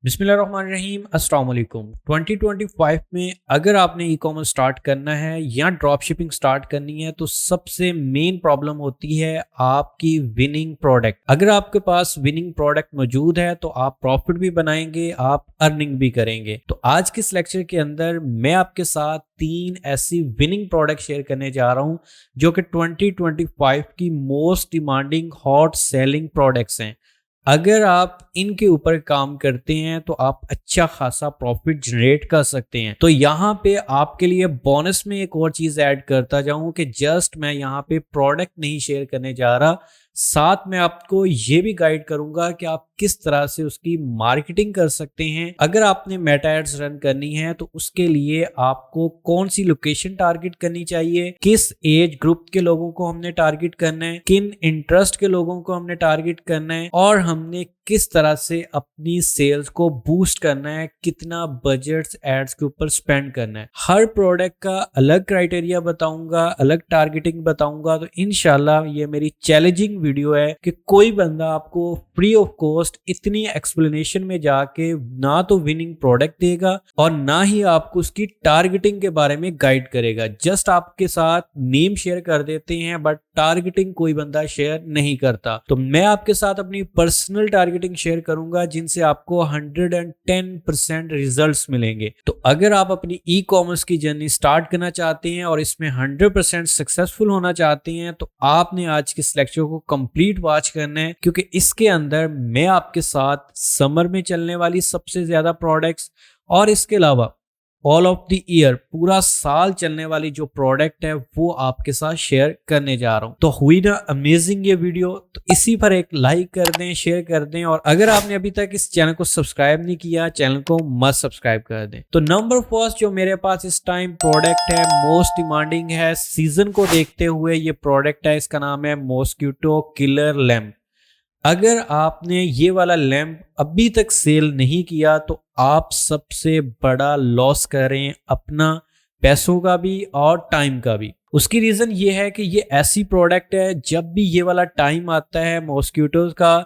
बिस्मिल्लाहिर्रहमानिर्रहीम अस्सलाम वालेकुम। 2025 में अगर आपने ई कॉमर्स स्टार्ट करना है या ड्रॉप शिपिंग स्टार्ट करनी है तो सबसे मेन प्रॉब्लम होती है आपकी विनिंग प्रोडक्ट। अगर आपके पास विनिंग प्रोडक्ट मौजूद है तो आप प्रॉफिट भी बनाएंगे, आप अर्निंग भी करेंगे। तो आज के इस लेक्चर के अंदर मैं आपके साथ 3 ऐसी विनिंग प्रोडक्ट शेयर करने जा रहा हूं जो कि 2025 की most demanding hot selling products हैं। अगर आप इनके ऊपर काम करते हैं तो आप अच्छा खासा प्रॉफिट जनरेट कर सकते हैं। तो यहाँ पे आपके लिए बोनस में एक और चीज ऐड करता जाऊं कि जस्ट मैं यहाँ पे प्रोडक्ट नहीं शेयर करने जा रहा, साथ में आपको ये भी गाइड करूंगा कि आप किस तरह से उसकी मार्केटिंग कर सकते हैं। अगर आपने मेटा एड्स रन करनी है तो उसके लिए आपको कौन सी लोकेशन टारगेट करनी चाहिए, किस एज ग्रुप के लोगों को हमने टारगेट करना है, किन इंटरेस्ट के लोगों को हमने टारगेट करना है और हमने किस तरह से अपनी सेल्स को बूस्ट करना है, कितना बजट एड्स के ऊपर स्पेंड करना है। हर प्रोडक्ट का अलग क्राइटेरिया बताऊंगा, अलग टारगेटिंग बताऊंगा। तो इंशाल्लाह ये मेरी चैलेंजिंग वीडियो है कि कोई बंदा आपको फ्री ऑफ कॉस्ट इतनी एक्सप्लेनेशन में जाके ना तो विनिंग प्रोडक्ट देगा और ना ही आपको उसकी टारगेटिंग के बारे में गाइड करेगा। जस्ट आपके साथ नेम शेयर कर देते हैं बट टारगेटिंग कोई बंदा शेयर नहीं करता। तो मैं आपके साथ अपनी पर्सनल टारगेटिंग शेयर करूंगा जिनसे आपको 110% रिजल्ट्स मिलेंगे। तो अगर आप अपनी ई कॉमर्स की जर्नी स्टार्ट करना चाहते हैं और इसमें 100% सक्सेसफुल होना चाहते हैं तो आपने आज के इस लेक्चर को कंप्लीट वॉच करना है, क्योंकि इसके अंदर मैं आपके साथ समर में चलने वाली सबसे ज्यादा प्रोडक्ट्स और इसके अलावा ऑल ऑफ द ईयर पूरा साल चलने वाली जो प्रोडक्ट है वो आपके साथ शेयर करने जा रहा हूं। तो हुई ना अमेजिंग ये वीडियो? तो इसी पर एक लाइक कर दें, शेयर कर दें और अगर आपने अभी तक इस चैनल को सब्सक्राइब नहीं किया, चैनल को मस्ट सब्सक्राइब कर दें। तो नंबर फर्स्ट जो मेरे पास इस टाइम प्रोडक्ट है, मोस्ट डिमांडिंग है, सीजन को देखते हुए ये प्रोडक्ट है, इसका नाम है मॉस्किटो किलर लैम्प। अगर आपने ये वाला लैंप अभी तक सेल नहीं किया तो आप सबसे बड़ा लॉस कर रहे हैं, अपना पैसों का भी और टाइम का भी। उसकी रीजन ये है कि ये ऐसी प्रोडक्ट है जब भी ये वाला टाइम आता है मॉस्किटोज का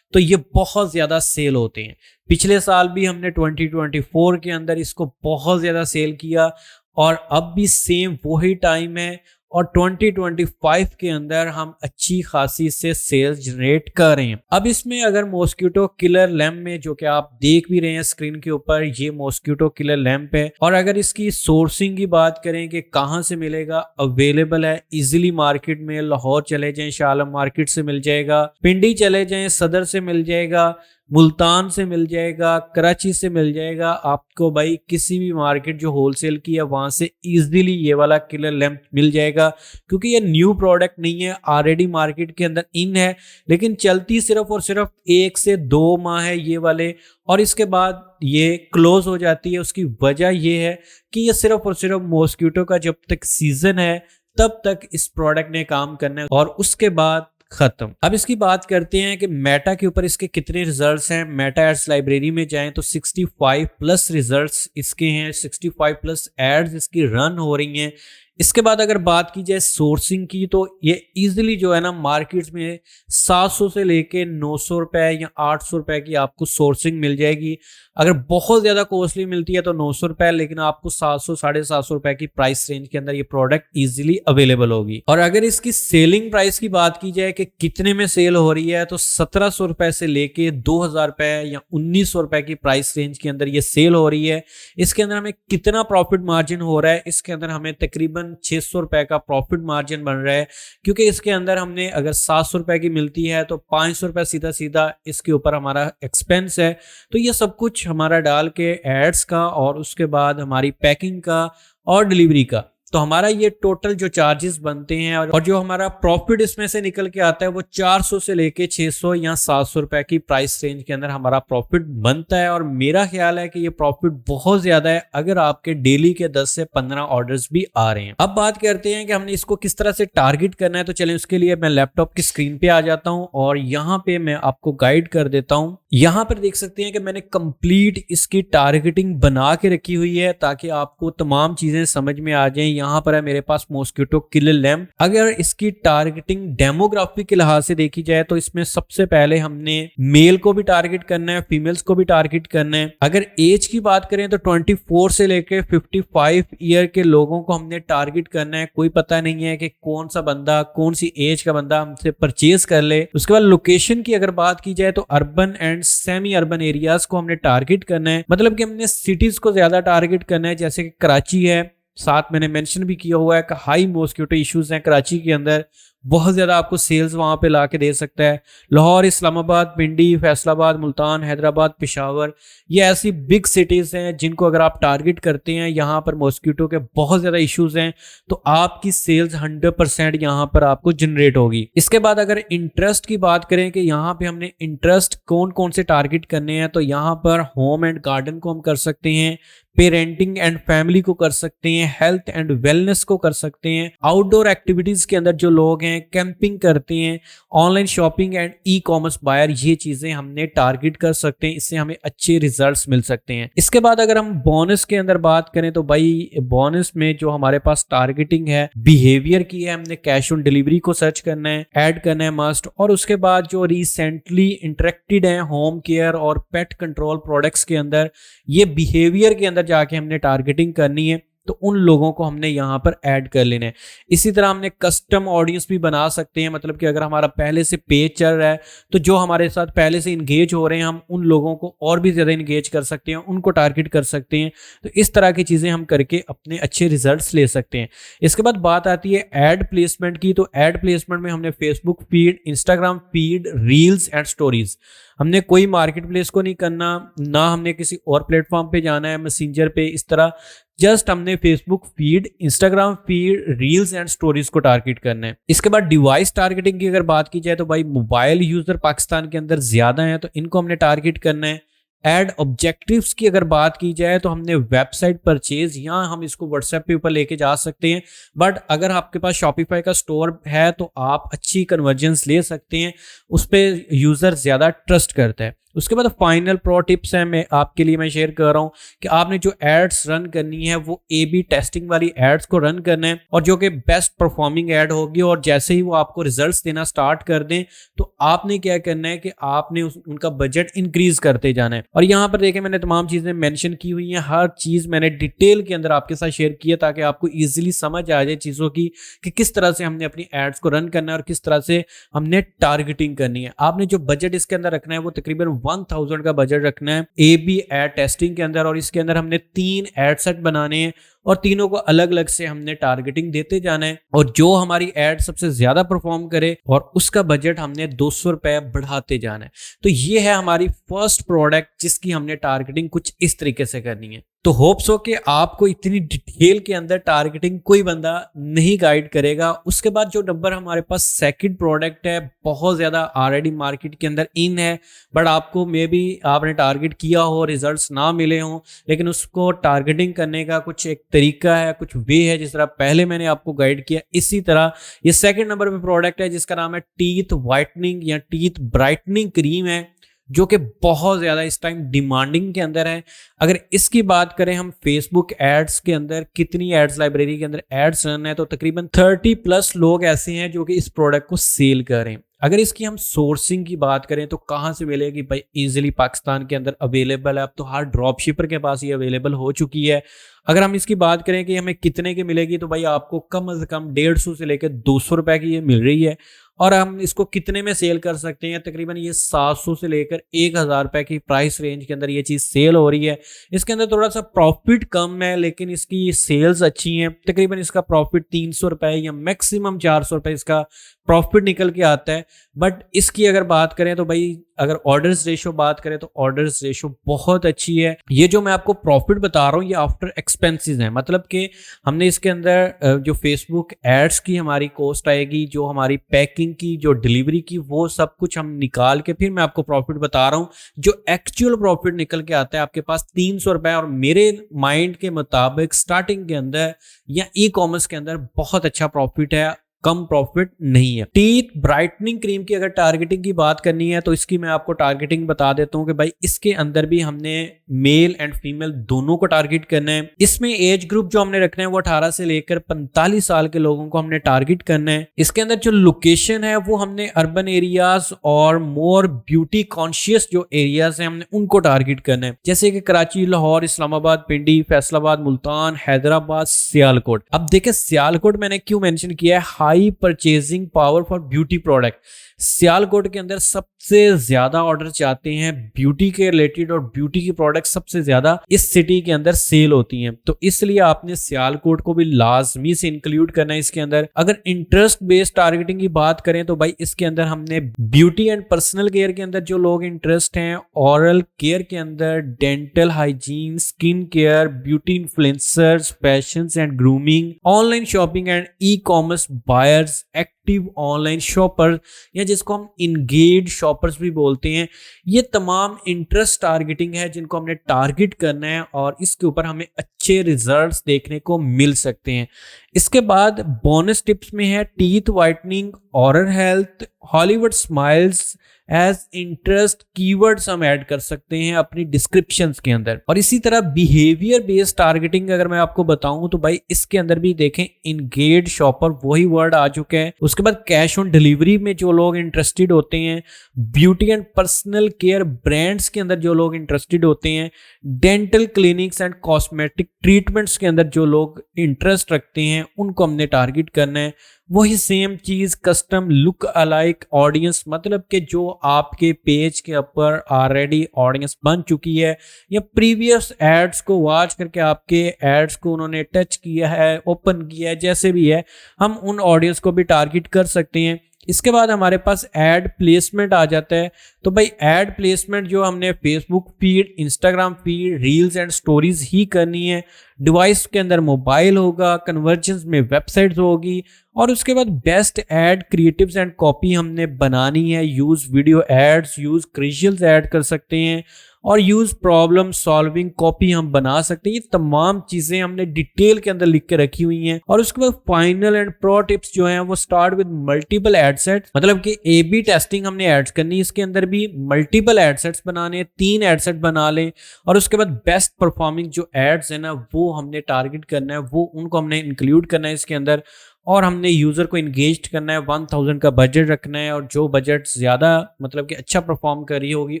तो ये बहुत ज्यादा सेल होते हैं। पिछले साल भी हमने 2024 के अंदर इसको बहुत ज्यादा सेल किया और अब भी सेम वही टाइम है और 2025 के अंदर हम अच्छी खासी से सेल्स जनरेट कर रहे हैं। अब इसमें अगर मॉस्किटो किलर लैम्प में, जो कि आप देख भी रहे हैं स्क्रीन के ऊपर, ये मॉस्किटो किलर लैम्प है और अगर इसकी सोर्सिंग की बात करें कि कहां से मिलेगा, अवेलेबल है इजीली मार्केट में। लाहौर चले जाएं शालम मार्केट से मिल जाएगा, पिंडी चले जाएं सदर से मिल जाएगा, मुल्तान से मिल जाएगा, कराची से मिल जाएगा। आपको भाई किसी भी मार्केट जो होलसेल की है वहां से इजीली ये वाला किलर लैंप मिल जाएगा, क्योंकि ये न्यू प्रोडक्ट नहीं है, ऑलरेडी मार्केट के अंदर इन है, लेकिन चलती सिर्फ और सिर्फ 1 से 2 माह है ये वाले और इसके बाद ये क्लोज हो जाती है। उसकी वजह ये है कि ये सिर्फ और सिर्फ मॉस्किटो का जब तक सीजन है तब तक इस प्रोडक्ट ने काम करना है और उसके बाद खत्म। अब इसकी बात करते हैं कि मेटा के ऊपर इसके कितने रिजल्ट्स हैं। मेटा एड्स लाइब्रेरी में जाएं तो 65 प्लस रिजल्ट्स इसके हैं, 65 प्लस एड्स इसकी रन हो रही हैं। इसके बाद अगर बात की जाए सोर्सिंग की तो ये इजीली जो है ना मार्केट में 700 से लेके 900 रुपए या 800 रुपए की आपको सोर्सिंग मिल जाएगी। अगर बहुत ज्यादा कॉस्टली मिलती है तो 900 रुपए, लेकिन आपको 700 750 रुपए की प्राइस रेंज के अंदर ये प्रोडक्ट इजीली अवेलेबल होगी। और अगर इसकी सेलिंग प्राइस की बात की जाए कि कितने में सेल हो रही है तो 1700 रुपए से लेके 2000 रुपए या 1900 रुपए की प्राइस रेंज के अंदर ये सेल हो रही है। इसके अंदर हमें कितना प्रॉफिट मार्जिन हो रहा है, इसके अंदर हमें तकरीबन 600 रुपए का प्रॉफिट मार्जिन बन रहा है, क्योंकि इसके अंदर हमने अगर 700 रुपए की मिलती है तो 500 रुपए सीधा सीधा इसके ऊपर हमारा एक्सपेंस है। तो ये सब कुछ हमारा डाल के एड्स का और उसके बाद हमारी पैकिंग का और डिलीवरी का, तो हमारा ये टोटल जो चार्जेस बनते हैं और जो हमारा प्रॉफिट इसमें से निकल के आता है वो 400 से लेके 600 या 700 रुपए की प्राइस रेंज के अंदर हमारा प्रॉफिट बनता है। और मेरा ख्याल है कि ये प्रॉफिट बहुत ज्यादा है अगर आपके डेली के 10 से 15 ऑर्डर्स भी आ रहे हैं। अब बात करते हैं कि हमने इसको किस तरह से टारगेट करना है। तो चलें उसके लिए मैं लैपटॉप की स्क्रीन पे आ जाता हूं और यहाँ पे मैं आपको गाइड कर देता हूं। यहाँ पर देख सकते हैं कि मैंने कंप्लीट इसकी टारगेटिंग बना के रखी हुई है ताकि आपको तमाम चीजें समझ में आ जाएं। यहाँ पर है मेरे पास मॉस्किटो किलर लैम्प। अगर इसकी टारगेटिंग डेमोग्राफी के लिहाज से देखी जाए तो इसमें सबसे पहले हमने मेल को भी टारगेट करना है, फीमेल्स को भी टारगेट करना है। अगर एज की बात करें तो 24 से लेकर 55 ईयर के लोगों को हमने टारगेट करना है। कोई पता नहीं है कि कौन सा बंदा, कौन सी एज का बंदा हमसे परचेज कर ले। उसके बाद लोकेशन की अगर बात की जाए तो urban and semi urban areas को हमने टारगेट करना है, मतलब कि हमने सिटीज को ज्यादा टारगेट करना है, जैसे कि कराची है। साथ मैंने मेंशन भी किया हुआ है कि हाई मॉस्किटो इश्यूज हैं कराची के अंदर, बहुत ज्यादा आपको सेल्स वहां पे ला के दे सकता है। लाहौर, इस्लामाबाद, पिंडी, फैसलाबाद, मुल्तान, हैदराबाद, पेशावर, ये ऐसी बिग सिटीज हैं जिनको अगर आप टारगेट करते हैं, यहाँ पर मॉस्किटो के बहुत ज्यादा इश्यूज हैं, तो आपकी सेल्स 100% यहाँ पर आपको जनरेट होगी। इसके बाद अगर इंटरेस्ट की बात करें कि यहाँ पे हमने इंटरेस्ट कौन कौन से टारगेट करने हैं, तो यहाँ पर होम एंड गार्डन को हम कर सकते हैं, पेरेंटिंग एंड फैमिली को कर सकते हैं, हेल्थ एंड वेलनेस को कर सकते हैं, आउटडोर एक्टिविटीज के अंदर जो लोग हैं, कैंपिंग करते हैं, online shopping and e commerce buyer, ये चीजें हमने टारगेट कर सकते हैं। इससे हमें अच्छे रिजल्ट्स मिल सकते हैं। इसके बाद अगर हम बोनस के अंदर बात करें तो भाई बोनस में जो हमारे पास टारगेटिंग है बिहेवियर की है, हमने कैश ऑन डिलीवरी को सर्च करना है, ऐड करना है मस्ट। और उसके बाद जो रिसेंटली इंटरेक्टेड है होम केयर और पेट कंट्रोल प्रोडक्ट्स के अंदर, ये बिहेवियर के अंदर जाके हमने टारगेटिंग करनी है, तो उन लोगों को हमने यहां पर ऐड कर लेना है। इसी तरह हमने कस्टम ऑडियंस भी बना सकते हैं, मतलब कि अगर हमारा पहले से पेज चल रहा है तो जो हमारे साथ पहले से इंगेज हो रहे हैं, हम उन लोगों को और भी ज्यादा इंगेज कर सकते हैं, उनको टारगेट कर सकते हैं। तो इस तरह की चीजें हम करके अपने अच्छे रिजल्ट्स ले सकते हैं। इसके बाद बात आती है एड प्लेसमेंट की। तो एड प्लेसमेंट में हमने Facebook feed, Instagram feed, reels and stories, हमने कोई मार्केट प्लेस को नहीं करना, ना हमने किसी और प्लेटफॉर्म पे जाना है, मैसेंजर पे, इस तरह जस्ट हमने Facebook feed, Instagram feed, reels and stories को टारगेट करना है। इसके बाद डिवाइस टारगेटिंग की अगर बात की जाए तो भाई मोबाइल यूजर पाकिस्तान के अंदर ज्यादा है, तो इनको हमने टारगेट करना है। एड ऑब्जेक्टिव्स की अगर बात की जाए तो हमने वेबसाइट परचेज, यहाँ हम इसको व्हाट्सएप पे ऊपर लेके जा सकते हैं, बट अगर आपके पास शॉपिफाई का स्टोर है तो आप अच्छी कन्वर्जेंस ले सकते हैं, उस पर यूजर ज्यादा ट्रस्ट करता है। उसके बाद फाइनल प्रो टिप्स है मैं आपके लिए मैं शेयर कर रहा हूं कि आपने जो एड्स रन करनी है वो ए बी टेस्टिंग वाली एड्स को रन करना है, और जो कि बेस्ट परफॉर्मिंग एड होगी, और जैसे ही वो आपको रिजल्ट्स देना स्टार्ट कर दें तो आपने क्या करना है कि आपने उनका बजट इंक्रीज करते जाना है। और यहाँ पर देखें मैंने तमाम चीजें मेंशन की हुई हैं, हर चीज मैंने डिटेल के अंदर आपके साथ शेयर किया ताकि आपको इजीली समझ आ जाए चीजों की कि किस तरह से हमने अपनी एड्स को रन करना है और किस तरह से हमने टारगेटिंग करनी है। आपने जो बजट इसके अंदर रखना है वो तकरीबन 1000 का बजट रखना है ए बी एड टेस्टिंग के अंदर, और इसके अंदर हमने 3 एड सेट बनाने हैं और तीनों को अलग अलग से हमने टारगेटिंग देते जाना है, और जो हमारी एड सबसे ज्यादा परफॉर्म करे और उसका बजट हमने 200 रुपए बढ़ाते जाना है। तो ये है हमारी फर्स्ट प्रोडक्ट जिसकी हमने टारगेटिंग कुछ इस तरीके से करनी है। तो होप्स हो कि आपको इतनी डिटेल के अंदर टारगेटिंग कोई बंदा नहीं गाइड करेगा। उसके बाद जो नंबर हमारे पास सेकंड प्रोडक्ट है, बहुत ज्यादा ऑलरेडी मार्केट के अंदर इन है, बट आपको मे बी आपने टारगेट किया हो, रिजल्ट्स ना मिले हों, लेकिन उसको टारगेटिंग करने का कुछ एक तरीका है, कुछ वे है, जिस तरह पहले मैंने आपको गाइड किया, इसी तरह ये सेकंड नंबर पे प्रोडक्ट है जिसका नाम है टीथ व्हाइटनिंग या टीथ ब्राइटनिंग क्रीम है, जो कि बहुत ज्यादा इस टाइम डिमांडिंग के अंदर है। अगर इसकी बात करें हम फेसबुक एड्स के अंदर कितनी एड्स लाइब्रेरी के अंदर एड्स रन है, तो तकरीबन 30+ लोग ऐसे हैं जो कि इस प्रोडक्ट को सेल कर रहे हैं। अगर इसकी हम सोर्सिंग की बात करें तो कहाँ से मिलेगी भाई, इजीली पाकिस्तान के अंदर अवेलेबल है, अब तो हर ड्रॉप शिपर के पास ये अवेलेबल हो चुकी है। अगर हम इसकी बात करें कि हमें कितने की मिलेगी, तो भाई आपको कम से कम 150 से लेकर 200 रुपए की ये मिल रही है, और हम इसको कितने में सेल कर सकते हैं, तकरीबन ये 700 से लेकर 1000 रुपए की प्राइस रेंज के अंदर ये चीज सेल हो रही है। इसके अंदर थोड़ा सा प्रॉफिट कम है, लेकिन इसकी सेल्स अच्छी हैं। तकरीबन इसका प्रॉफिट 300 रुपए या मैक्सिमम 400 रुपए इसका प्रॉफिट निकल के आता है। बट इसकी अगर बात करें तो भाई अगर ऑर्डर्स रेशो बात करें तो ऑर्डर्स रेशो बहुत अच्छी है। ये जो मैं आपको प्रॉफिट बता रहा हूँ ये आफ्टर एक्सपेंसेस है, मतलब कि हमने इसके अंदर जो फेसबुक एड्स की हमारी कॉस्ट आएगी, जो हमारी पैकिंग की, जो डिलीवरी की, वो सब कुछ हम निकाल के फिर मैं आपको प्रॉफिट बता रहा हूँ। जो एक्चुअल प्रॉफिट निकल के आता है आपके पास 300 रुपए, और मेरे माइंड के मुताबिक स्टार्टिंग के अंदर या ई कॉमर्स के अंदर बहुत अच्छा प्रॉफिट है। कम प्रॉफिट नहीं है। टीथ ब्राइटनिंग क्रीम की अगर टारगेटिंग की बात करनी है तो इसकी मैं आपको टारगेटिंग बता देता हूं कि भाई इसके अंदर भी हमने मेल एंड फीमेल दोनों को टारगेट करना है। इसमें एज ग्रुप जो हमने रखना है वो 18 से लेकर 45 साल के लोगों को हमने टारगेट करना है। इसके अंदर जो लोकेशन है वो हमने अर्बन एरियाज और मोर ब्यूटी कॉन्शियस जो एरियाज हैं हमने उनको टारगेट करना है, जैसे कि कराची, लाहौर, इस्लामाबाद, पिंडी, फैसलाबाद, मुल्तान, हैदराबाद, सियालकोट। अब देखिए सियालकोट मैंने क्यों मेंशन किया है, high purchasing power for beauty product. Sialkot के अंदर सबसे ज्यादा ऑर्डर जाते हैं ब्यूटी के रिलेटेड और ब्यूटी की प्रोडक्ट सबसे ज्यादा इस सिटी के अंदर सेल होती हैं, तो इसलिए आपने सियालकोट को भी लाजमी से इंक्लूड करना है इसके अंदर। अगर इंटरेस्ट बेस्ड टारगेटिंग की बात करें तो भाई इसके अंदर हमने ब्यूटी एंड पर्सनल केयर के अंदर जो लोग इंटरेस्ट हैं, ऑरल केयर के अंदर, dental hygiene, skin care, beauty influencers, fashion and grooming, online shopping and e commerce buyers, active online shopper या जिसको हम इंगेज शॉपर्स भी बोलते हैं, ये तमाम इंटरेस्ट टारगेटिंग है जिनको हमने टारगेट करना है और इसके ऊपर हमें अच्छे रिजल्ट्स देखने को मिल सकते हैं। इसके बाद बोनस टिप्स में है teeth whitening, oral health, Hollywood smiles as interest keywords हम ऐड कर सकते हैं अपनी डिस्क्रिप्शंस के अंदर। और इसी तरह बिहेवियर बेस्ड टारगेटिंग अगर मैं आपको बताऊं तो भाई इसके अंदर भी देखें इंगेज शॉपर वही वर्ड आ चुका है। उसके बाद कैश ऑन डिलीवरी में जो लोग इंटरेस्टेड होते हैं, beauty and personal care brands के अंदर जो लोग इंटरेस्टेड होते हैं, dental clinics and cosmetic treatments के अंदर जो लोग इंटरेस्ट रखते हैं उनको हमने टारगेट करना है। वही सेम चीज कस्टम लुक अलाइक ऑडियंस, मतलब कि जो आपके पेज के ऊपर ऑलरेडी ऑडियंस बन चुकी है या प्रीवियस एड्स को वॉच करके आपके एड्स को उन्होंने टच किया है, ओपन किया है, जैसे भी है हम उन ऑडियंस को भी टारगेट कर सकते हैं। इसके बाद हमारे पास एड प्लेसमेंट आ जाता है। तो भाई एड प्लेसमेंट जो हमने Facebook feed, Instagram feed, reels and stories ही करनी है। डिवाइस के अंदर मोबाइल होगा, कन्वर्जन्स में वेबसाइट्स होगी और उसके बाद best ad creatives and copy हमने बनानी है। यूज वीडियो एड्स, यूज क्रिशियल्स ऐड कर सकते हैं और यूज प्रॉब्लम सॉल्विंग कॉपी हम बना सकते हैं। ये तमाम चीजें हमने डिटेल के अंदर लिख के रखी हुई हैं। और उसके बाद फाइनल एंड प्रो टिप्स जो हैं वो स्टार्ट विद मल्टीपल एडसेट्स, मतलब कि ए बी टेस्टिंग हमने एड्स करनी है। इसके अंदर भी मल्टीपल एडसेट्स बनाने, 3 एडसेट बना लें और उसके बाद बेस्ट परफॉर्मिंग जो एड्स है ना वो हमने टारगेट करना है, वो उनको हमने इंक्लूड करना है इसके अंदर। और हमने यूजर को इंगेज करना है, 1000 का बजट रखना है और जो बजट ज्यादा मतलब कि अच्छा परफॉर्म कर रही होगी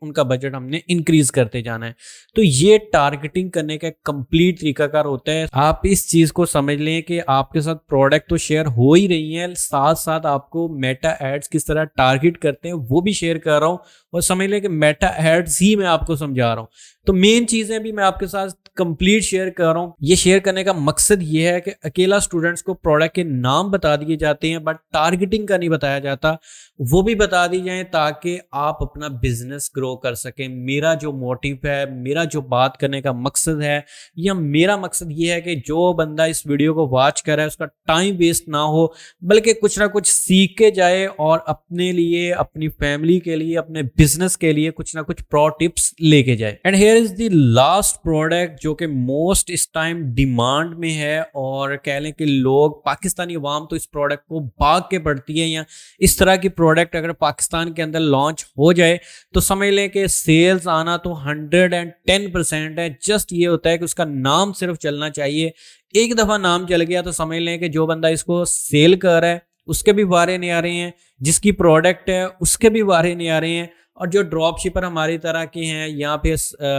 उनका बजट हमने इंक्रीज करते जाना है। तो ये टारगेटिंग करने का कंप्लीट तरीकाकार होता है। आप इस चीज को समझ लें कि आपके साथ प्रोडक्ट तो शेयर हो ही रही है, साथ साथ आपको मेटा एड्स किस तरह टारगेट करते हैं वो भी शेयर कर रहा हूँ और समझ लें कि मेटा एड्स ही मैं आपको समझा रहा हूँ। तो मेन चीजें भी मैं आपके साथ कंप्लीट शेयर कर रहा हूं। ये शेयर करने का मकसद ये है कि अकेला स्टूडेंट्स को प्रोडक्ट के नाम बता दिए जाते हैं बट टारगेटिंग का नहीं बताया जाता, वो भी बता दी जाए ताकि आप अपना बिजनेस ग्रो कर सकें। मेरा जो मोटिव है, मेरा जो बात करने का मकसद है या मेरा मकसद ये है कि जो बंदा इस वीडियो को वॉच कर रहा है उसका टाइम वेस्ट ना हो, बल्कि कुछ ना कुछ सीख के जाए और अपने लिए, अपनी फैमिली के लिए, अपने बिजनेस के लिए कुछ ना कुछ प्रो टिप्स लेके जाए। And here is the last product जो कि मोस्ट इस टाइम डिमांड में है और कह लें कि लोग, पाकिस्तानी अवाम तो इस प्रोडक्ट को भाग के पड़ती है। या इस तरह की प्रोडक्ट अगर पाकिस्तान के अंदर लॉन्च हो जाए तो समझ लें कि सेल्स आना तो 110% है। जस्ट ये होता है कि उसका नाम सिर्फ चलना चाहिए। एक दफा नाम चल गया तो समझ लें कि जो बंदा इसको सेल कर रहा है उसके भी वारे नहीं आ रहे हैं, जिसकी प्रोडक्ट है उसके भी वारे नहीं आ रहे हैं, और जो ड्रॉप शिपर हमारी तरह के हैं यहाँ पे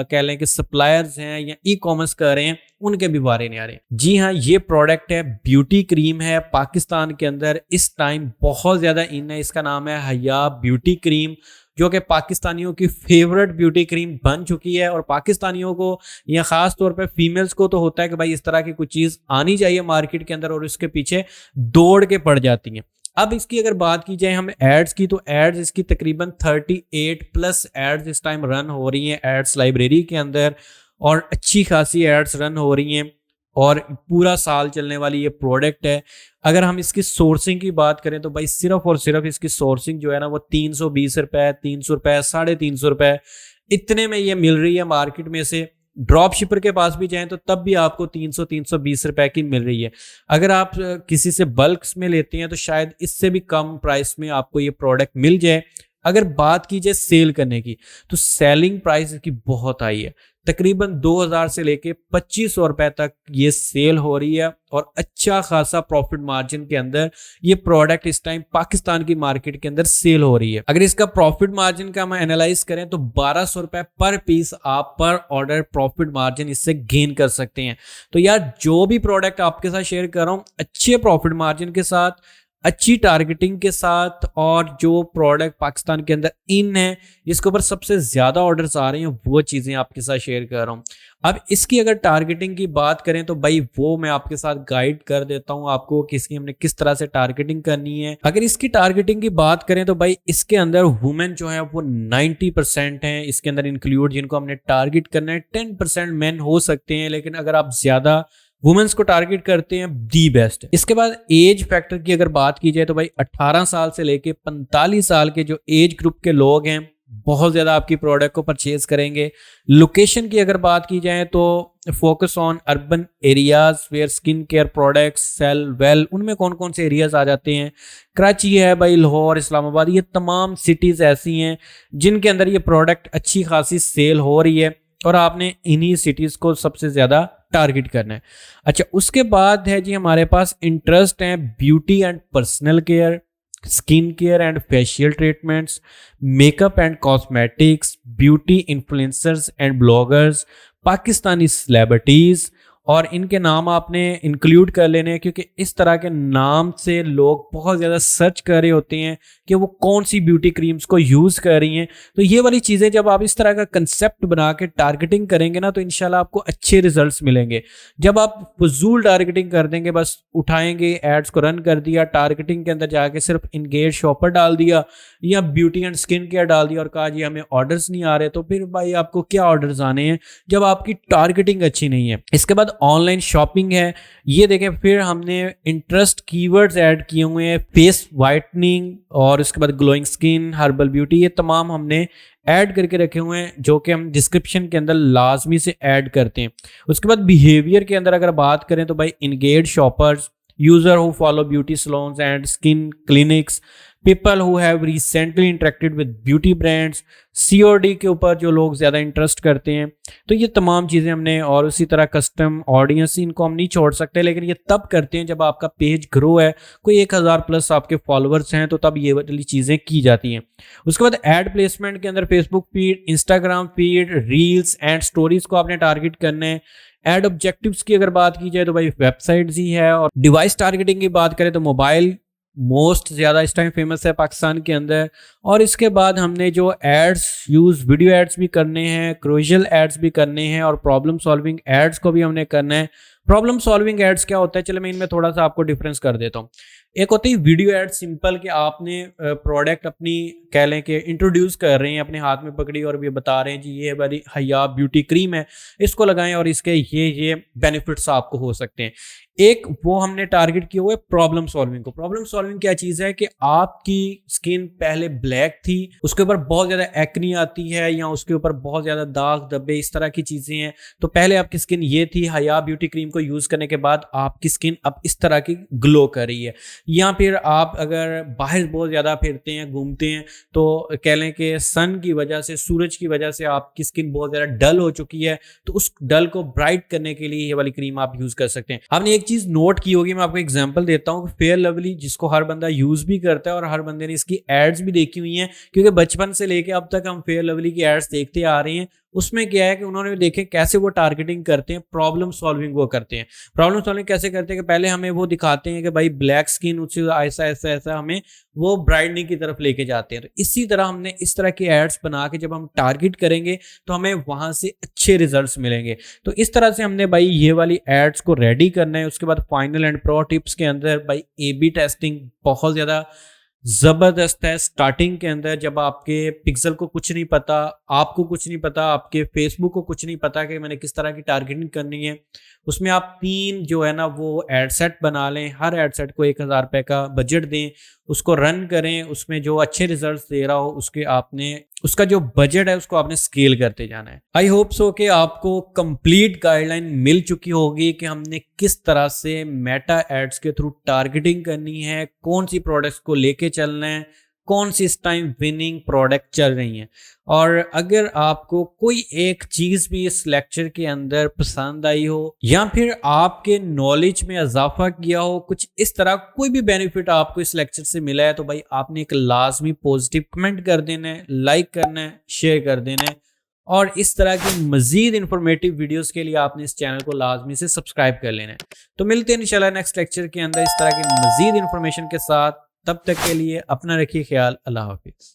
कह लें कि सप्लायर्स हैं या ई कॉमर्स कर रहे हैं उनके भी वारे नहीं आ रहे। जी हाँ, ये प्रोडक्ट है, ब्यूटी क्रीम है। पाकिस्तान के अंदर इस टाइम बहुत ज्यादा इन है। इसका नाम है हया ब्यूटी क्रीम, जो कि पाकिस्तानियों की फेवरेट ब्यूटी क्रीम बन चुकी है। और पाकिस्तानियों को या खास तौर पे फीमेल्स को तो होता है कि भाई इस तरह की कुछ चीज आनी चाहिए मार्केट के अंदर और इसके पीछे दौड़ के पड़ जाती हैं। अब इसकी अगर बात की जाए हम एड्स की, तो एड्स इसकी तकरीबन 38+ एड्स इस टाइम रन हो रही हैं एड्स लाइब्रेरी के अंदर, और अच्छी खासी एड्स रन हो रही हैं और पूरा साल चलने वाली ये प्रोडक्ट है। अगर हम इसकी सोर्सिंग की बात करें तो भाई सिर्फ और सिर्फ इसकी सोर्सिंग जो है ना वो 320 रुपए, 300 रुपए, 350 रुपए इतने में ये मिल रही है मार्केट में से। ड्रॉप शिपर के पास भी जाएं तो तब भी आपको 300-320 रुपए की मिल रही है। अगर आप किसी से बल्क्स में लेते हैं तो शायद इससे भी कम प्राइस में आपको ये प्रोडक्ट मिल जाए। अगर बात की जाए सेल करने की, तो सेलिंग प्राइस इसकी बहुत हाई है। तकरीबन 2000 से लेके 2500 रुपए तक ये सेल हो रही है और अच्छा खासा प्रॉफिट मार्जिन के अंदर ये प्रोडक्ट इस टाइम पाकिस्तान की मार्केट के अंदर सेल हो रही है। अगर इसका प्रॉफिट मार्जिन का हम एनालाइज करें तो 1200 रुपए पर पीस आप पर ऑर्डर प्रॉफिट मार्जिन इससे गेन कर सकते हैं। तो यार जो भी प्रोडक्ट आपके साथ शेयर कर रहा हूं अच्छे प्रॉफिट मार्जिन के साथ, अच्छी टारगेटिंग के साथ, और जो प्रोडक्ट पाकिस्तान के अंदर इन है जिसके ऊपर सबसे ज्यादा ऑर्डर्स आ रहे हैं वो चीजें आपके साथ शेयर कर रहा हूं। अब इसकी अगर टारगेटिंग की बात करें तो भाई वो मैं आपके साथ गाइड कर देता हूं आपको कि इसकी हमने किस तरह से टारगेटिंग करनी है। अगर इसकी टारगेटिंग की बात करें तो भाई इसके अंदर वुमेन जो है वो 90% है इसके अंदर इंक्लूड, जिनको हमने टारगेट करना है। 10% मेन हो सकते हैं, लेकिन अगर आप ज्यादा वुमेन्स को टारगेट करते हैं दी बेस्ट है। इसके बाद एज फैक्टर की अगर बात की जाए तो भाई 18 साल से लेके 45 साल के जो एज ग्रुप के लोग हैं बहुत ज्यादा आपकी प्रोडक्ट को परचेज करेंगे। लोकेशन की अगर बात की जाए तो focus on urban areas where skin care products sell well. उनमें कौन कौन से एरियाज आ जाते हैं? कराची है भाई, लाहौर, इस्लामाबाद, ये तमाम सिटीज ऐसी हैं जिनके अंदर ये प्रोडक्ट अच्छी खासी सेल हो रही है और आपने इन्हीं सिटीज को सबसे ज्यादा टारगेट करना है। अच्छा, उसके बाद है जी हमारे पास इंटरेस्ट है beauty and personal care, skin care and facial treatments, makeup and cosmetics, beauty influencers and bloggers, Pakistani celebrities, और इनके नाम आपने इंक्लूड कर लेने हैं क्योंकि इस तरह के नाम से लोग बहुत ज़्यादा सर्च कर रहे होते हैं कि वो कौन सी ब्यूटी क्रीम्स को यूज़ कर रही हैं। तो ये वाली चीज़ें जब आप इस तरह का कंसेप्ट बना के टारगेटिंग करेंगे ना तो इंशाल्लाह आपको अच्छे रिजल्ट्स मिलेंगे। जब आप फजूल टारगेटिंग कर देंगे, बस उठाएंगे एड्स को रन कर दिया, टारगेटिंग के अंदर जाके सिर्फ इंगेज शॉपर डाल दिया या ब्यूटी एंड स्किन केयर डाल दिया और कहा जी हमें ऑर्डर्स नहीं आ रहे, तो फिर भाई आपको क्या ऑर्डर्स आने हैं जब आपकी टारगेटिंग अच्छी नहीं है। इसके बाद ऑनलाइन शॉपिंग है, ये देखें, फिर हमने इंटरेस्ट कीवर्ड्स ऐड किए हुए हैं, फेस वाइटनिंग और उसके बाद ग्लोइंग स्किन, हर्बल ब्यूटी, ये तमाम हमने ऐड करके रखे हुए हैं जो कि हम डिस्क्रिप्शन के अंदर लाजमी से ऐड करते हैं। उसके बाद बिहेवियर के अंदर अगर बात करें तो भाई engage shoppers, user who follow beauty salons and skin clinics, people who have recently interacted with beauty brands, COD के ऊपर जो लोग ज़्यादा इंटरेस्ट करते हैं। तो ये तमाम चीज़ें हमने, और उसी तरह कस्टम ऑडियंस, इनको हम नहीं छोड़ सकते, लेकिन ये तब करते हैं जब आपका पेज ग्रो है, कोई 1000 प्लस आपके फॉलोअर्स हैं, तो तब ये वाली चीज़ें की जाती हैं। उसके बाद एड प्लेसमेंट के अंदर Facebook feed, Instagram feed, reels and stories को आपने टारगेट करना है। एड ऑब्जेक्टिव्स की अगर बात की जाए तो भाई वेबसाइट्स ही है, और डिवाइस टारगेटिंग की बात करें तो मोबाइल मोस्ट ज़्यादा इस टाइम फेमस है पाकिस्तान के अंदर। और इसके बाद हमने जो एड्स यूज़, वीडियो एड्स भी करने हैं, क्रूशियल एड्स भी करने हैं, और प्रॉब्लम सॉल्विंग एड्स को भी हमने करना है। प्रॉब्लम सॉल्विंग एड्स क्या होता है, चलो मैं इनमें थोड़ा सा आपको डिफरेंस कर देता हूँ। एक होती है वीडियो एड, सिंपल कि आपने प्रोडक्ट अपनी कह लें कि इंट्रोड्यूस कर रहे हैं, अपने हाथ में पकड़ी और ये बता रहे हैं जी ये वाली हया ब्यूटी क्रीम है, इसको लगाएं और इसके ये बेनिफिट्स आपको हो सकते हैं। एक वो हमने टारगेट किया हुआ है प्रॉब्लम सॉल्विंग को। प्रॉब्लम सॉल्विंग क्या चीज़ है कि आपकी स्किन पहले ब्लैक थी, उसके ऊपर बहुत ज़्यादा एक्नी आती है या उसके ऊपर बहुत ज़्यादा दाग धब्बे इस तरह की चीज़ें हैं, तो पहले आपकी स्किन ये थी, हया ब्यूटी क्रीम को यूज़ करने के बाद आपकी स्किन अब इस तरह की ग्लो कर रही है। या फिर आप अगर बाहर बहुत ज़्यादा फिरते हैं, घूमते हैं, तो कह लें कि सन की वजह से, सूरज की वजह से आपकी स्किन बहुत ज़्यादा डल हो चुकी है, तो उस डल को ब्राइट करने के लिए ये वाली क्रीम आप यूज़ कर सकते हैं। आपने एक चीज़ नोट की होगी, मैं आपको एग्जांपल देता हूँ, फेयर लवली जिसको हर बंदा यूज़ भी करता है और हर बंदे ने इसकी एड्स भी देखी हुई हैं, क्योंकि बचपन से लेके अब तक हम फेयर लवली की एड्स देखते आ रहे हैं। उसमें क्या है कि उन्होंने देखे कैसे वो टारगेटिंग करते हैं, प्रॉब्लम सॉल्विंग वो करते हैं। प्रॉब्लम सॉल्विंग कैसे करते हैं कि पहले हमें वो दिखाते हैं कि भाई ब्लैक स्किन, उससे ऐसा ऐसा ऐसा, हमें वो ब्राइटनिंग की तरफ लेके जाते हैं। तो इसी तरह हमने इस तरह की एड्स बना के जब हम टारगेट करेंगे तो हमें वहां से अच्छे रिजल्ट्स मिलेंगे। तो इस तरह से हमने भाई ये वाली एड्स को रेडी करना है। उसके बाद फाइनल एंड प्रो टिप्स के अंदर भाई A/B टेस्टिंग बहुत ज़्यादा ज़बरदस्त है। स्टार्टिंग के अंदर जब आपके पिक्सल को कुछ नहीं पता, आपको कुछ नहीं पता, आपके फेसबुक को कुछ नहीं पता कि मैंने किस तरह की टारगेटिंग करनी है, उसमें आप 3 जो है ना वो एड सेट बना लें। हर एड सेट को 1000 रुपये का बजट दें, उसको रन करें, उसमें जो अच्छे रिजल्ट्स दे रहा हो उसके आपने उसका जो बजट है उसको आपने स्केल करते जाना है। आई होप सो कि आपको कंप्लीट गाइडलाइन मिल चुकी होगी कि हमने किस तरह से मेटा एड्स के थ्रू टारगेटिंग करनी है, कौन सी प्रोडक्ट्स को लेके चलना है, कौन सी इस टाइम विनिंग प्रोडक्ट चल रही हैं। और अगर आपको कोई एक चीज भी इस लेक्चर के अंदर पसंद आई हो या फिर आपके नॉलेज में इजाफा किया हो, कुछ इस तरह कोई भी बेनिफिट आपको इस लेक्चर से मिला है, तो भाई आपने एक लाजमी पॉजिटिव कमेंट कर देना है, लाइक करना है, शेयर कर देना है। और इस तरह की मजीद इंफॉर्मेटिव वीडियोस के लिए आपने इस चैनल को लाजमी से सब्सक्राइब कर लेना है। तो मिलते हैं इंशाल्लाह नेक्स्ट लेक्चर के अंदर इस तरह की मजीद इंफॉर्मेशन के साथ। तब तक के लिए अपना रखिए ख्याल। अल्लाह हाफिज।